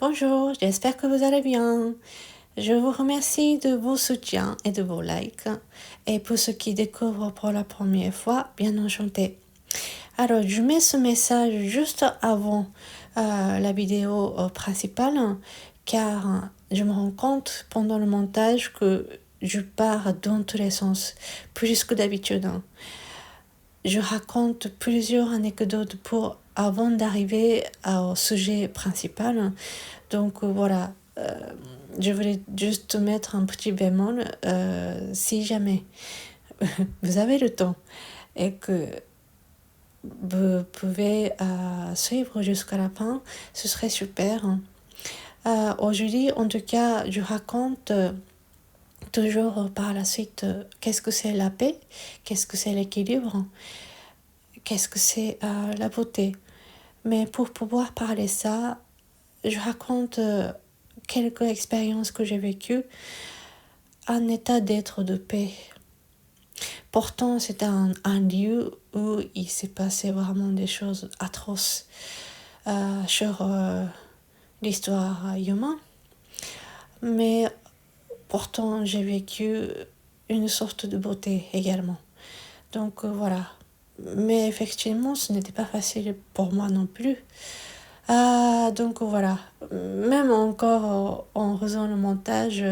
Bonjour, j'espère que vous allez bien. Je vous remercie de vos soutiens et de vos likes. Et pour ceux qui découvrent pour la première fois, bien enchanté. Alors, je mets ce message juste avant la vidéo principale, car je me rends compte pendant le montage que je pars dans tous les sens, plus que d'habitude. Je raconte plusieurs anecdotes avant d'arriver au sujet principal. Donc voilà, je voulais juste mettre un petit bémol. Si jamais vous avez le temps et que vous pouvez suivre jusqu'à la fin, ce serait super. Aujourd'hui, en tout cas, je raconte toujours par la suite qu'est-ce que c'est la paix, qu'est-ce que c'est l'équilibre, qu'est-ce que c'est la beauté. Mais pour pouvoir parler ça, je raconte quelques expériences que j'ai vécues, un état d'être de paix. Pourtant, c'est un lieu où il s'est passé vraiment des choses atroces sur l'histoire humaine. Mais pourtant, j'ai vécu une sorte de beauté également. Donc voilà. Mais effectivement, ce n'était pas facile pour moi non plus. Donc voilà. Même encore en faisant le montage,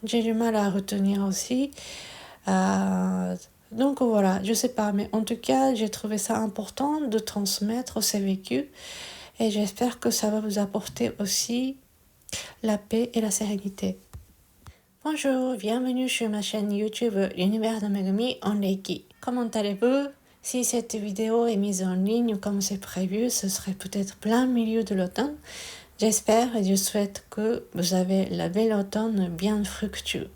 j'ai du mal à retenir aussi. Donc voilà, je sais pas, mais en tout cas, j'ai trouvé ça important de transmettre ces vécus et j'espère que ça va vous apporter aussi la paix et la sérénité. Bonjour, bienvenue sur ma chaîne YouTube L'univers de Megumi en Reiki. Comment allez-vous? Si cette vidéo est mise en ligne comme c'est prévu, ce serait peut-être plein milieu de l'automne. J'espère et je souhaite que vous avez la belle automne bien fructueux.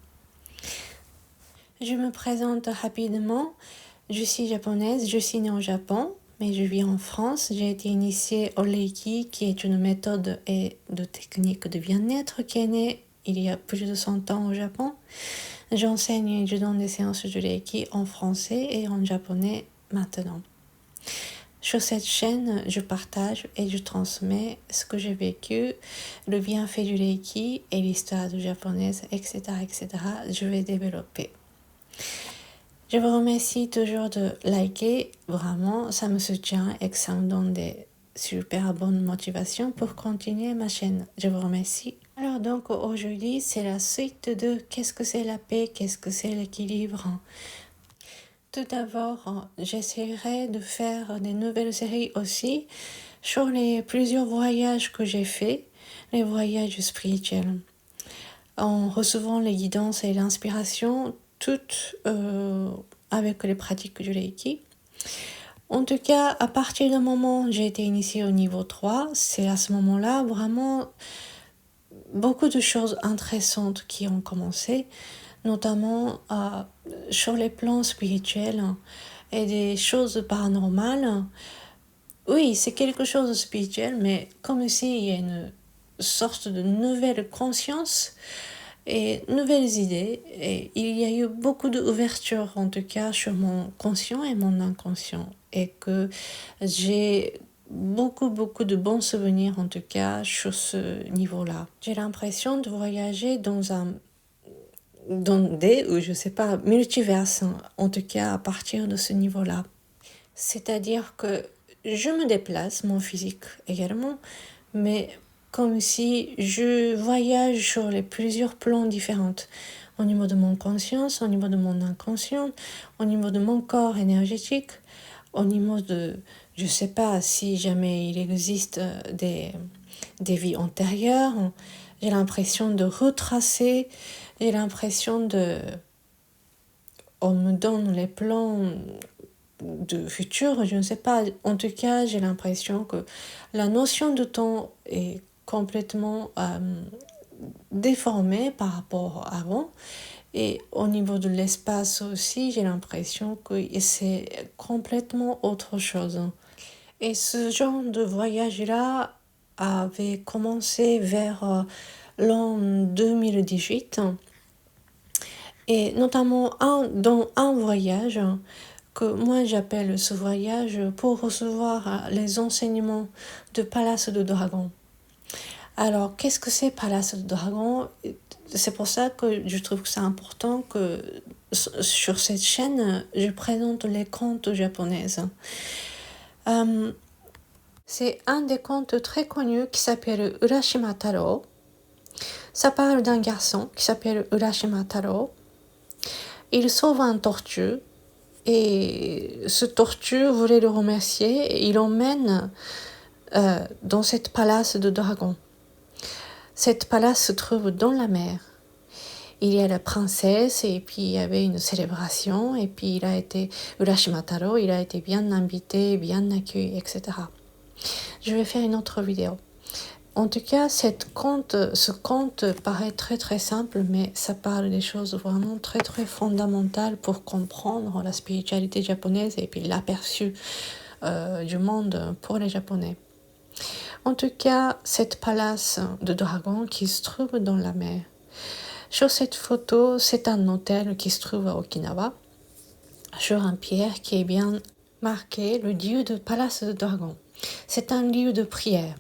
Je me présente rapidement. Je suis japonaise, je suis née au Japon, mais je vis en France. J'ai été initiée au Reiki, qui est une méthode et de technique de bien-être qui est née il y a plus de 100 ans au Japon. J'enseigne et je donne des séances de Reiki en français et en japonais maintenant. Sur cette chaîne, je partage et je transmets ce que j'ai vécu, le bienfait du Reiki et l'histoire du japonaise, etc., etc. Je vais développer. Je vous remercie toujours de liker, vraiment, ça me soutient et que ça me donne des super bonnes motivations pour continuer ma chaîne. Je vous remercie. Alors donc aujourd'hui, c'est la suite de qu'est-ce que c'est la paix, qu'est-ce que c'est l'équilibre. Tout d'abord, j'essaierai de faire des nouvelles séries aussi sur les plusieurs voyages que j'ai faits, les voyages spirituels. En recevant les guidances et l'inspiration, toutes avec les pratiques du Reiki. En tout cas, à partir du moment où j'ai été initiée au niveau 3, c'est à ce moment-là vraiment beaucoup de choses intéressantes qui ont commencé, notamment sur les plans spirituels et des choses paranormales. Oui, c'est quelque chose de spirituel, mais comme si il y a une sorte de nouvelle conscience et nouvelles idées. Et il y a eu beaucoup d'ouverture, en tout cas, sur mon conscient et mon inconscient. Et que j'ai beaucoup de bons souvenirs, en tout cas, sur ce niveau-là. J'ai l'impression de voyager dans des, ou je sais pas, multiverses, en tout cas, à partir de ce niveau-là. C'est-à-dire que je me déplace, mon physique également, mais comme si je voyage sur les plusieurs plans différents, au niveau de mon conscience, au niveau de mon inconscient, au niveau de mon corps énergétique, au niveau de, je sais pas si jamais il existe des vies antérieures, j'ai l'impression de retracer, j'ai l'impression de, on me donne les plans de futur, je ne sais pas. En tout cas, j'ai l'impression que la notion de temps est complètement déformée par rapport à avant. Et au niveau de l'espace aussi, j'ai l'impression que c'est complètement autre chose. Et ce genre de voyage-là avait commencé vers l'an 2018. Et notamment dans un voyage que moi j'appelle ce voyage pour recevoir les enseignements de Palace de Dragon. Alors, qu'est-ce que c'est Palace de Dragon? C'est pour ça que je trouve que c'est important que sur cette chaîne, je présente les contes japonaises. C'est un des contes très connus qui s'appelle Urashima Taro. Ça parle d'un garçon qui s'appelle Urashima Taro. Il sauve un tortue et ce tortue voulait le remercier et il l'emmène dans cette palace de dragon. Cette palace se trouve dans la mer. Il y a la princesse et puis il y avait une célébration et puis Urashima Taro, il a été bien invité, bien accueilli, etc. Je vais faire une autre vidéo. En tout cas, ce conte paraît très très simple, mais ça parle des choses vraiment très très fondamentales pour comprendre la spiritualité japonaise et puis l'aperçu du monde pour les Japonais. En tout cas, cette palace de dragon qui se trouve dans la mer. Sur cette photo, c'est un hôtel qui se trouve à Okinawa, sur un pierre qui est bien marqué le dieu de palace de dragon. C'est un lieu de prière.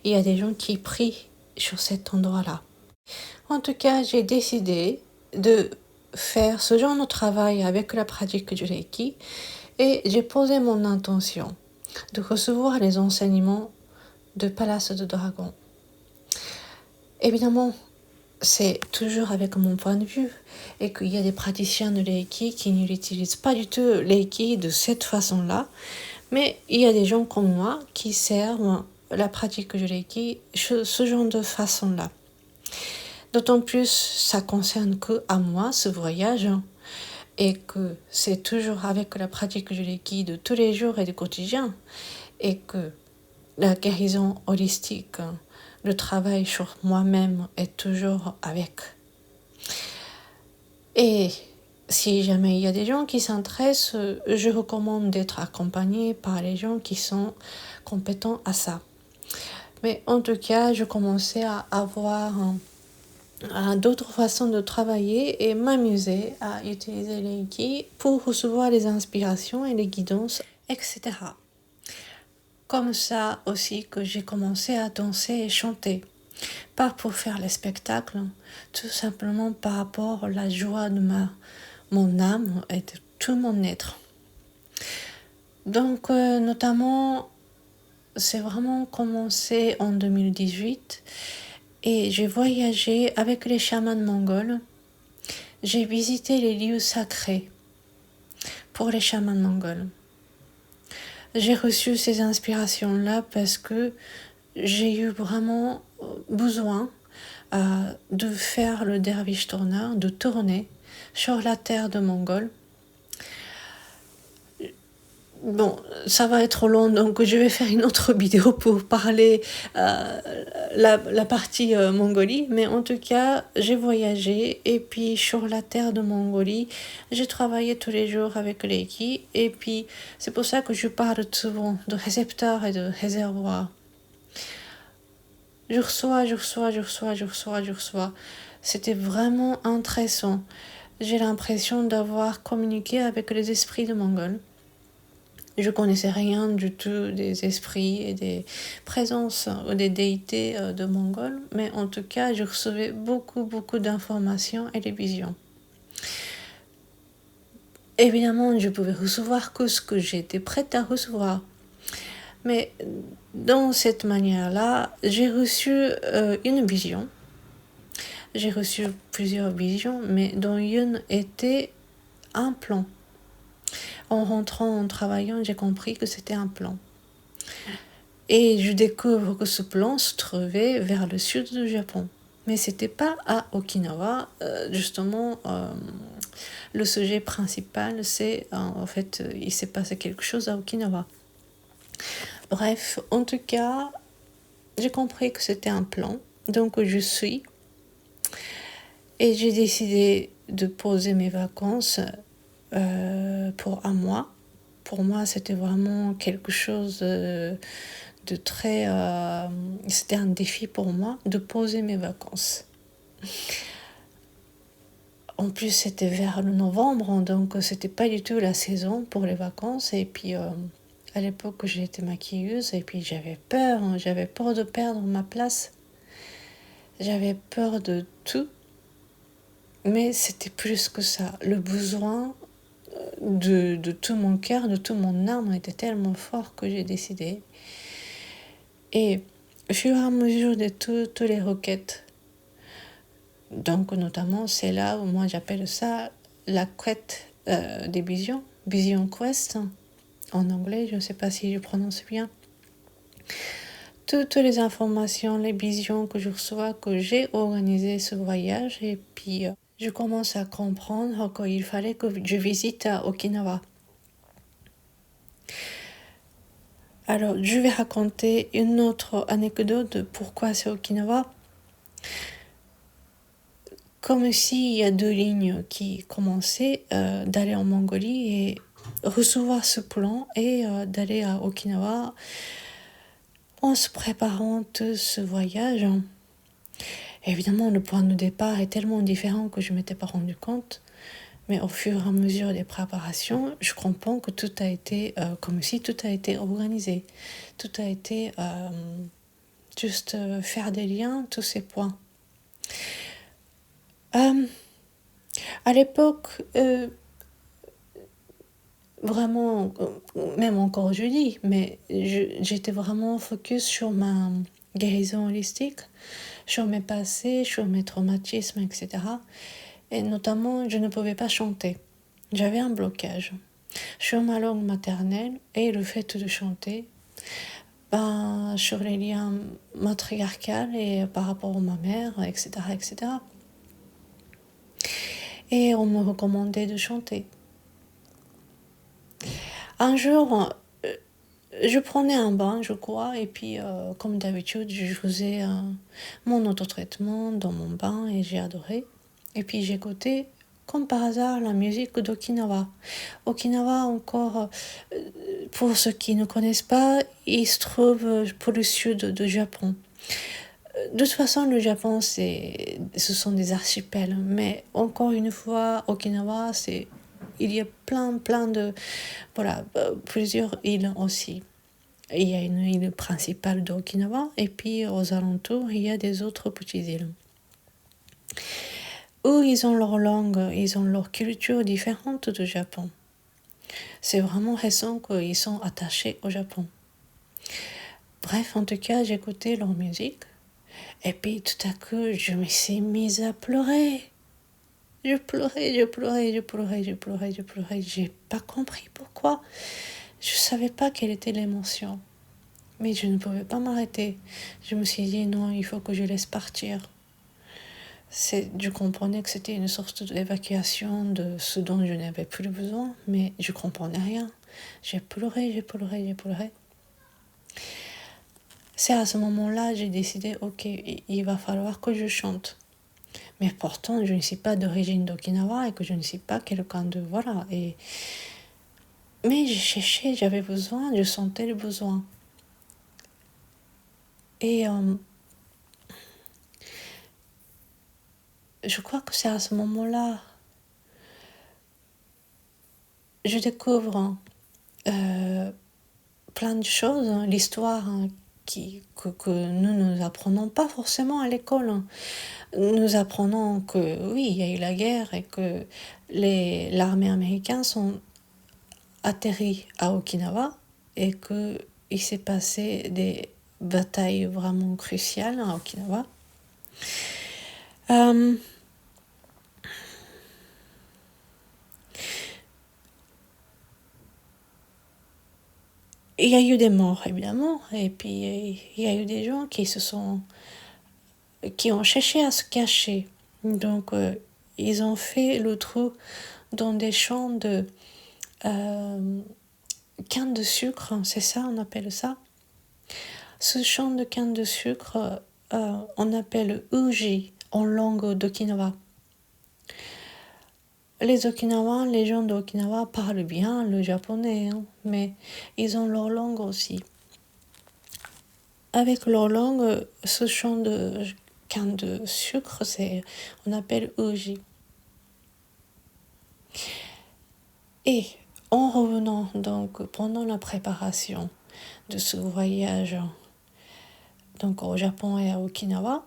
Il y a des gens qui prient sur cet endroit-là. En tout cas, j'ai décidé de faire ce genre de travail avec la pratique du Reiki et j'ai posé mon intention de recevoir les enseignements de Palace de Dragon. Évidemment, c'est toujours avec mon point de vue et qu'il y a des praticiens de Reiki qui n'utilisent pas du tout Reiki de cette façon-là, mais il y a des gens comme moi qui servent la pratique du Reiki ce genre de façon-là. D'autant plus, ça concerne que à moi, ce voyage, et que c'est toujours avec la pratique du Reiki de tous les jours et du quotidien, et que la guérison holistique, le travail sur moi-même est toujours avec. Et si jamais il y a des gens qui s'intéressent, je recommande d'être accompagné par les gens qui sont compétents à ça. Mais en tout cas, je commençais à avoir d'autres façons de travailler et m'amuser à utiliser les Reiki pour recevoir les inspirations et les guidances, etc. Comme ça aussi que j'ai commencé à danser et chanter. Pas pour faire les spectacles, tout simplement par rapport à la joie de mon âme et de tout mon être. Donc, notamment, c'est vraiment commencé en 2018 et j'ai voyagé avec les chamans mongols. J'ai visité les lieux sacrés pour les chamans mongols. J'ai reçu ces inspirations-là parce que j'ai eu vraiment besoin de faire le derviche tourneur, de tourner sur la terre de Mongols. Bon, ça va être long, donc je vais faire une autre vidéo pour parler la partie Mongolie, mais en tout cas, j'ai voyagé et puis sur la terre de Mongolie, j'ai travaillé tous les jours avec les Reiki et puis c'est pour ça que je parle souvent de récepteurs et de réservoirs. Je reçois. C'était vraiment intéressant. J'ai l'impression d'avoir communiqué avec les esprits de Mongols. Je connaissais rien du tout des esprits et des présences ou des déités de Mongols, mais en tout cas, je recevais beaucoup d'informations et de visions. Évidemment, je pouvais recevoir que ce que j'étais prête à recevoir. Mais dans cette manière-là, j'ai reçu une vision. J'ai reçu plusieurs visions, mais dont une était un plan. En rentrant, en travaillant, j'ai compris que c'était un plan. Et je découvre que ce plan se trouvait vers le sud du Japon. Mais c'était pas à Okinawa. Justement, le sujet principal, c'est en fait, il s'est passé quelque chose à Okinawa. Bref, en tout cas, j'ai compris que c'était un plan. Donc je suis. Et j'ai décidé de poser mes vacances pour un mois. Pour moi, c'était vraiment quelque chose de très... c'était un défi pour moi de poser mes vacances. En plus, c'était vers le novembre, donc c'était pas du tout la saison pour les vacances. Et puis, à l'époque, j'étais maquilleuse et puis j'avais peur de perdre ma place. J'avais peur de tout, mais c'était plus que ça. Le besoin de tout mon cœur, de tout mon âme était tellement fort que j'ai décidé. Et au fur et à mesure de toutes les requêtes, donc notamment c'est là où moi j'appelle ça la quête des visions, Vision Quest en anglais, je ne sais pas si je prononce bien. Toutes les informations, les visions que je reçois, que j'ai organisé ce voyage, et puis je commence à comprendre qu'il fallait que je visite Okinawa. Alors, je vais raconter une autre anecdote de pourquoi c'est Okinawa. Comme s'il y a deux lignes qui commençaient d'aller en Mongolie et recevoir ce plan et d'aller à Okinawa en se préparant tout ce voyage. Évidemment, le point de départ est tellement différent que je ne m'étais pas rendu compte. Mais au fur et à mesure des préparations, je comprends que tout a été comme si tout a été organisé. Tout a été juste faire des liens, tous ces points. À l'époque, vraiment, même encore je dis, mais j'étais vraiment focus sur ma guérison holistique, sur mes passés, sur mes traumatismes, etc. Et notamment, je ne pouvais pas chanter. J'avais un blocage sur ma langue maternelle et le fait de chanter, sur les liens matriarcales et par rapport à ma mère, etc., etc. Et on me recommandait de chanter. Un jour, je prenais un bain, je crois, et puis, comme d'habitude, je faisais mon autotraitement dans mon bain et j'ai adoré. Et puis, j'écoutais, comme par hasard, la musique d'Okinawa. Okinawa, encore, pour ceux qui ne connaissent pas, il se trouve pour le sud du Japon. De toute façon, le Japon, ce sont des archipels. Mais encore une fois, Okinawa, il y a plein de, voilà, plusieurs îles aussi. Il y a une île principale d'Okinawa et puis aux alentours, il y a des autres petites îles. Où ils ont leur langue, ils ont leur culture différente du Japon. C'est vraiment récent qu'ils sont attachés au Japon. Bref, en tout cas, j'écoutais leur musique. Et puis tout à coup, je me suis mise à pleurer. Je pleurais. J'ai pas compris pourquoi. Je savais pas quelle était l'émotion. Mais je ne pouvais pas m'arrêter. Je me suis dit non, il faut que je laisse partir. Je comprenais que c'était une sorte d'évacuation de ce dont je n'avais plus besoin, mais je comprenais rien. J'ai pleuré. C'est à ce moment-là, j'ai décidé, ok, il va falloir que je chante. Mais pourtant, je ne suis pas d'origine d'Okinawa et que je ne suis pas quelqu'un de... Voilà. Mais j'ai cherché, j'avais besoin, je sentais le besoin. Et je crois que c'est à ce moment-là, je découvre plein de choses, l'histoire que nous ne apprenons pas forcément à l'école. Nous apprenons que oui, il y a eu la guerre et que l'armée américaine sont atterri à Okinawa et qu'il s'est passé des batailles vraiment cruciales à Okinawa. Il y a eu des morts, évidemment, et puis il y a eu des gens qui ont cherché à se cacher. Donc, ils ont fait le trou dans des champs de canne de sucre, c'est ça, on appelle ça. Ce champ de canne de sucre, on appelle uji en langue d'Okinawa. Les Okinawans, les gens d'Okinawa parlent bien le japonais, mais ils ont leur langue aussi. Avec leur langue, ce champ de canne de sucre, on appelle uji. Et en revenant donc pendant la préparation de ce voyage donc au Japon et à Okinawa,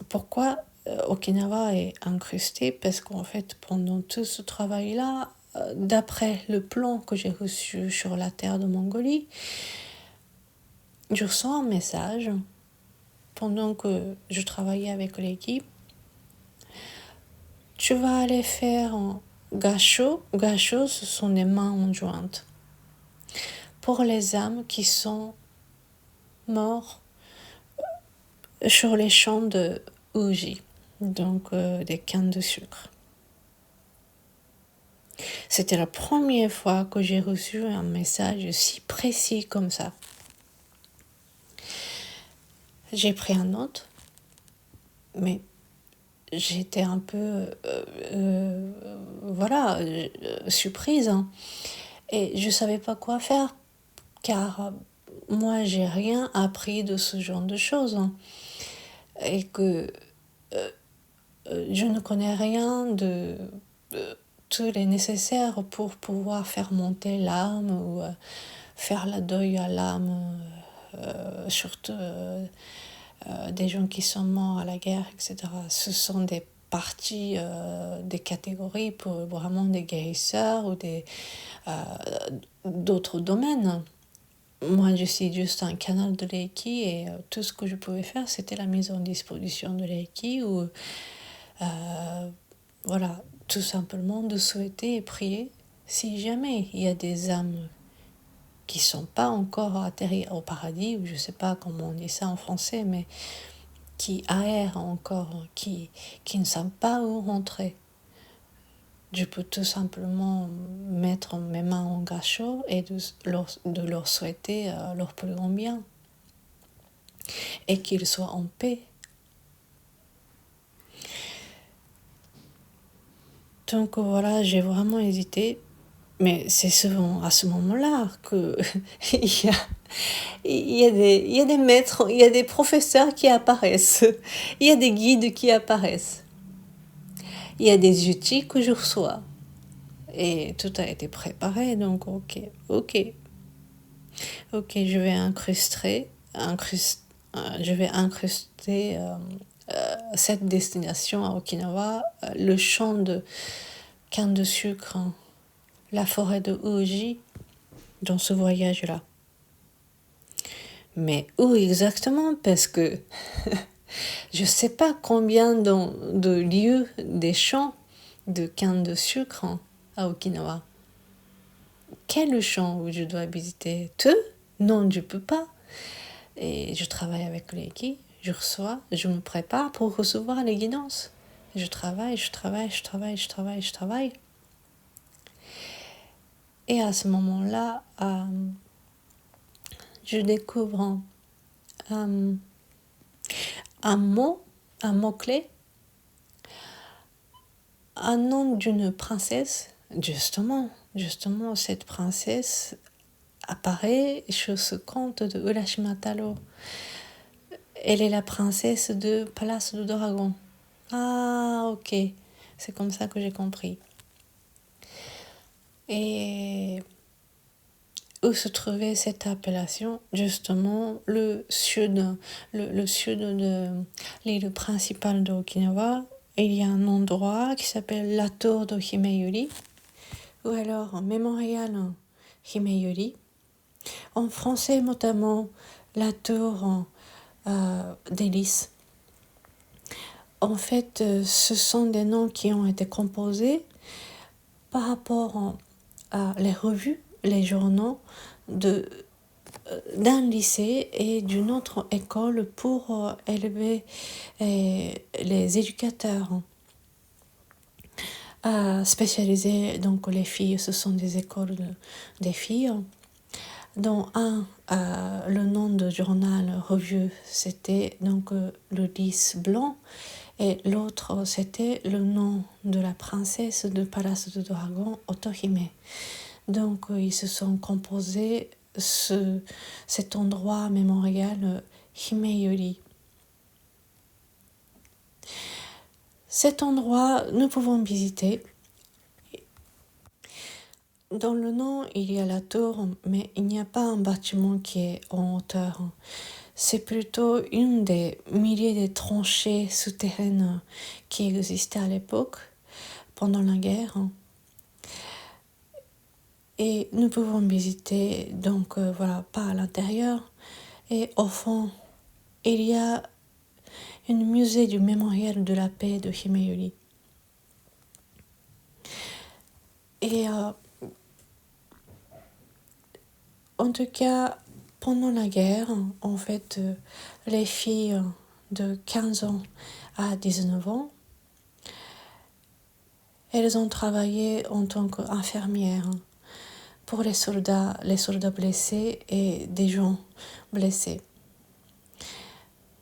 pourquoi Okinawa est incrusté? Parce qu'en fait pendant tout ce travail-là, d'après le plan que j'ai reçu sur la terre de Mongolie, je reçois un message pendant que je travaillais avec l'équipe. Tu vas aller faire un gacho. Gacho, ce sont des mains en jointe pour les âmes qui sont morts sur les champs de Uji, donc des cannes de sucre. C'était la première fois que j'ai reçu un message si précis comme ça. J'ai pris un note, mais j'étais un peu, surprise. Hein. Et je ne savais pas quoi faire, car moi, j'ai rien appris de ce genre de choses. Hein. Et que je ne connais rien de tous les nécessaires pour pouvoir faire monter l'âme ou faire la deuil à l'âme, surtout des gens qui sont morts à la guerre, etc. Ce sont des parties, des catégories pour vraiment des guérisseurs ou d'autres domaines. Moi, je suis juste un canal de Reiki et tout ce que je pouvais faire, c'était la mise en disposition de Reiki ou tout simplement de souhaiter et prier si jamais il y a des âmes qui ne sont pas encore atterries au paradis, ou je ne sais pas comment on dit ça en français, mais qui aèrent encore, qui ne savent pas où rentrer. Je peux tout simplement mettre mes mains en gacho et de leur souhaiter leur plus grand bien. Et qu'ils soient en paix. Donc voilà, j'ai vraiment hésité. Mais c'est souvent à ce moment-là que il y a des maîtres, il y a des professeurs qui apparaissent. Il y a des guides qui apparaissent. Il y a des outils que je reçois. Et tout a été préparé, donc ok, je vais incruster cette destination à Okinawa, le champ de canne de sucre, hein, la forêt de Uji, dans ce voyage-là. Mais où exactement? Parce que je ne sais pas combien de lieux des champs de canne de sucre, hein, à Okinawa. Quel champ où je dois visiter? Tout? Non, je ne peux pas. Et je travaille avec l'équipe, je reçois, je me prépare pour recevoir les guidances. Je travaille. Et à ce moment-là, je découvre un mot-clé, un nom d'une princesse. Justement, cette princesse apparaît sur ce conte de Urashima Taro. Elle est la princesse de Palace de Dragon. Ah, ok. C'est comme ça que j'ai compris. Et où se trouvait cette appellation? Justement, le sud de l'île principale de Okinawa. Il y a un endroit qui s'appelle la tour de Himeyuri, ou alors Mémorial Himeyuri. En français, notamment, la tour des lys. En fait, ce sont des noms qui ont été composés par rapport à les revues, les journaux d'un lycée et d'une autre école pour élever les éducateurs spécialisés. Donc les filles, ce sont des écoles des filles. Dont le nom de journal revue, c'était donc le lys blanc, et l'autre, c'était le nom de la princesse de Palace de Dragon, Otohime. Donc ils se sont composés cet endroit mémorial Himeyuri. Cet endroit, nous pouvons visiter dans le nom, il y a la tour, mais il n'y a pas un bâtiment qui est en hauteur. C'est plutôt une des milliers de tranchées souterraines qui existaient à l'époque, pendant la guerre. Et nous pouvons visiter, donc voilà, pas à l'intérieur. Et au fond, il y a un musée du mémorial de la paix de Himeyuri. Et en tout cas, pendant la guerre, en fait, les filles de 15 ans à 19 ans, elles ont travaillé en tant qu'infirmières pour les soldats blessés et des gens blessés.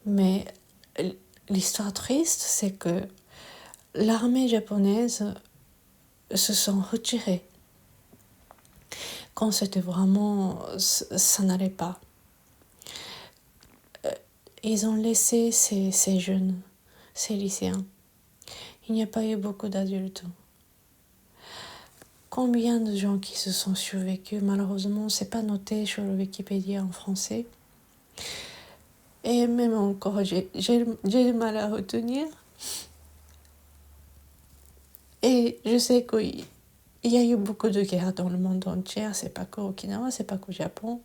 Mais l'histoire triste, c'est que l'armée japonaise se sont retirés quand c'était vraiment, ça n'allait pas. Ils ont laissé ces jeunes, ces lycéens. Il n'y a pas eu beaucoup d'adultes. Combien de gens qui se sont survécus, malheureusement, c'est pas noté sur le Wikipédia en français. Et même encore, j'ai du mal à retenir. Et je sais qu'il y a eu beaucoup de guerres dans le monde entier, c'est pas qu'au Okinawa, c'est pas qu'au Japon.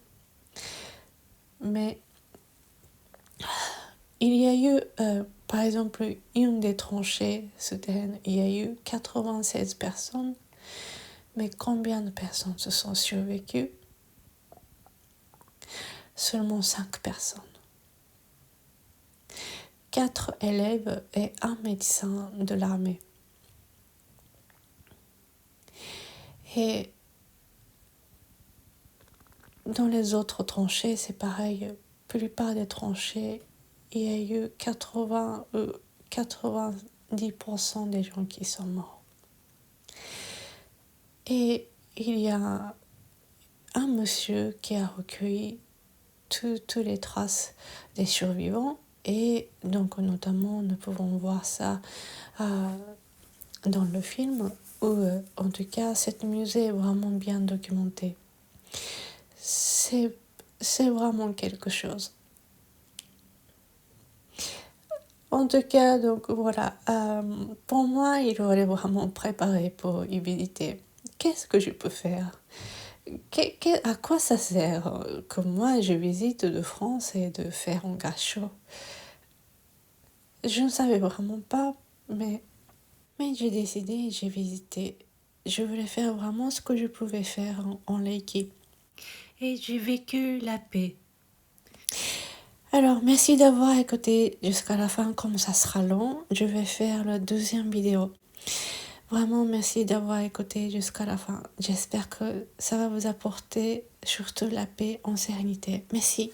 Mais il y a eu, par exemple, une des tranchées souterraines, il y a eu 96 personnes. Mais combien de personnes se sont survécues? Seulement 5 personnes. 4 élèves et un médecin de l'armée. Et dans les autres tranchées, c'est pareil. La plupart des tranchées, il y a eu 90% des gens qui sont morts. Et il y a un monsieur qui a recueilli toutes les traces des survivants. Et donc, notamment, nous pouvons voir ça dans le film, où, en tout cas, cet musée est vraiment bien documenté. C'est vraiment quelque chose. En tout cas, donc voilà, pour moi, il aurait vraiment préparé pour y visiter. Qu'est-ce que je peux faire? À quoi ça sert que moi je visite de France et de faire un gâchot? Je ne savais vraiment pas, mais j'ai décidé, j'ai visité. Je voulais faire vraiment ce que je pouvais faire en l'équipe. Et j'ai vécu la paix. Alors, merci d'avoir écouté jusqu'à la fin, comme ça sera long. Je vais faire la deuxième vidéo. Vraiment, merci d'avoir écouté jusqu'à la fin. J'espère que ça va vous apporter surtout la paix en sérénité. Merci.